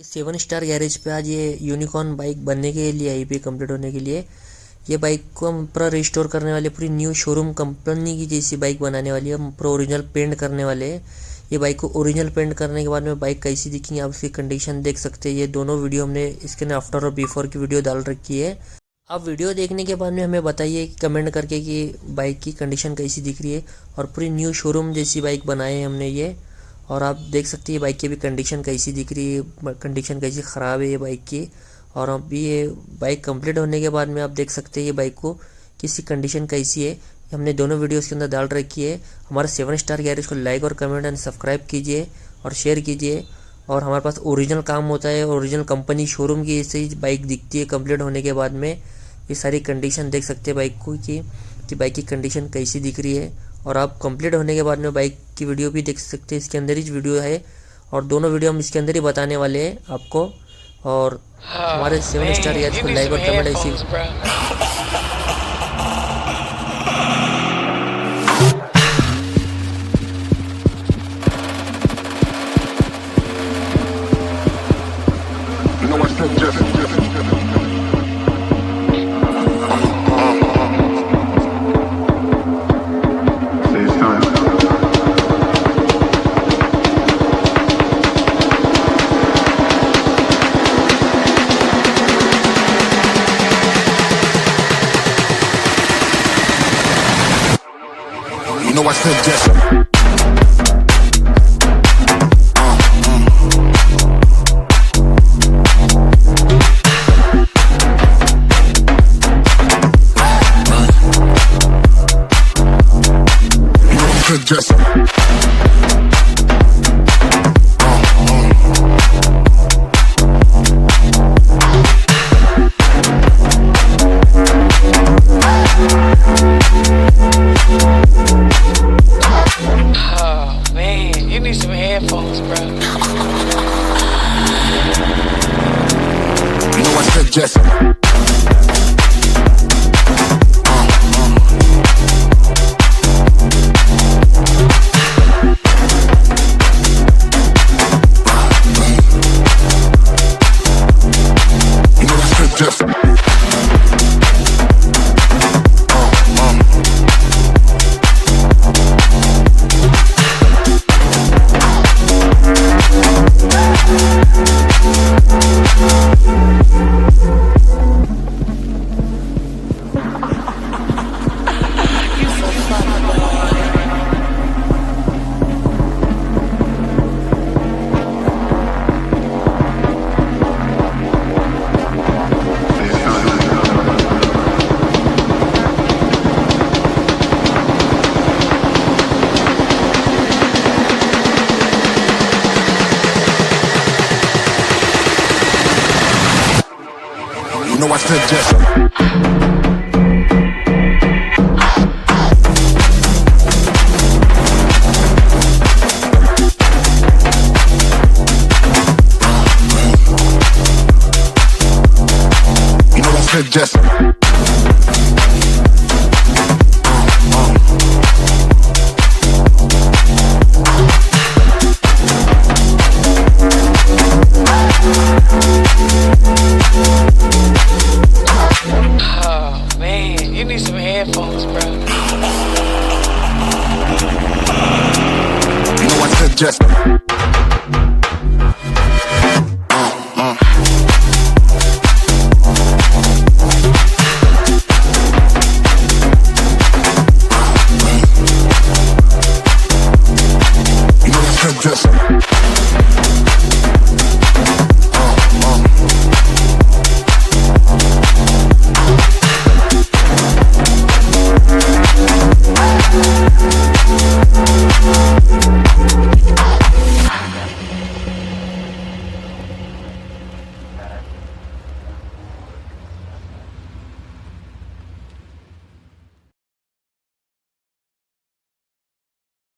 7 star garage पे आज ये यूनिकॉर्न बाइक बनने के लिए आई, कंप्लीट होने के लिए ये बाइक को हम पूरा रिस्टोर करने वाले, पूरी न्यू शोरूम कंपनी की जैसी बाइक बनाने वाली है। हम पूरा ओरिजिनल पेंट करने वाले हैं। ये बाइक को ओरिजिनल पेंट करने के बाद में बाइक कैसी दिखेंगी आप उसकी कंडीशन देख सकते हैं। ये दोनों वीडियो हमने इसके ना आफ्टर और बिफोर की वीडियो डाल रखी है। आप वीडियो देखने के बाद में हमें बताइए कमेंट करके कि बाइक की कंडीशन कैसी दिख रही है। और पूरी न्यू शोरूम जैसी बाइक बनाए हैं हमने ये, और आप देख सकते हैं बाइक की भी कंडीशन कैसी दिख रही है, कंडीशन कैसी ख़राब है ये बाइक की। और अभी ये बाइक कंप्लीट होने के बाद में आप देख सकते हैं ये बाइक को किसी कंडीशन कैसी है। हमने दोनों वीडियोस के अंदर डाल रखी है। हमारे 7 स्टार गैरेज को लाइक और कमेंट एंड सब्सक्राइब कीजिए और शेयर कीजिए। और हमारे पास ओरिजिनल काम होता है, ओरिजिनल कंपनी शोरूम की ऐसे ही बाइक दिखती है कंप्लीट होने के बाद में। ये सारी कंडीशन देख सकते हैं बाइक को कि बाइक की कंडीशन कैसी दिख रही है। और आप कंप्लीट होने के बाद में बाइक की वीडियो भी देख सकते हैं, इसके अंदर ही वीडियो है। और दोनों वीडियो हम इसके अंदर ही बताने वाले हैं आपको। और हमारे 7 स्टार गैरेज को लाइक और कमेंट ऐसी I said yes. Just Just I said just I said just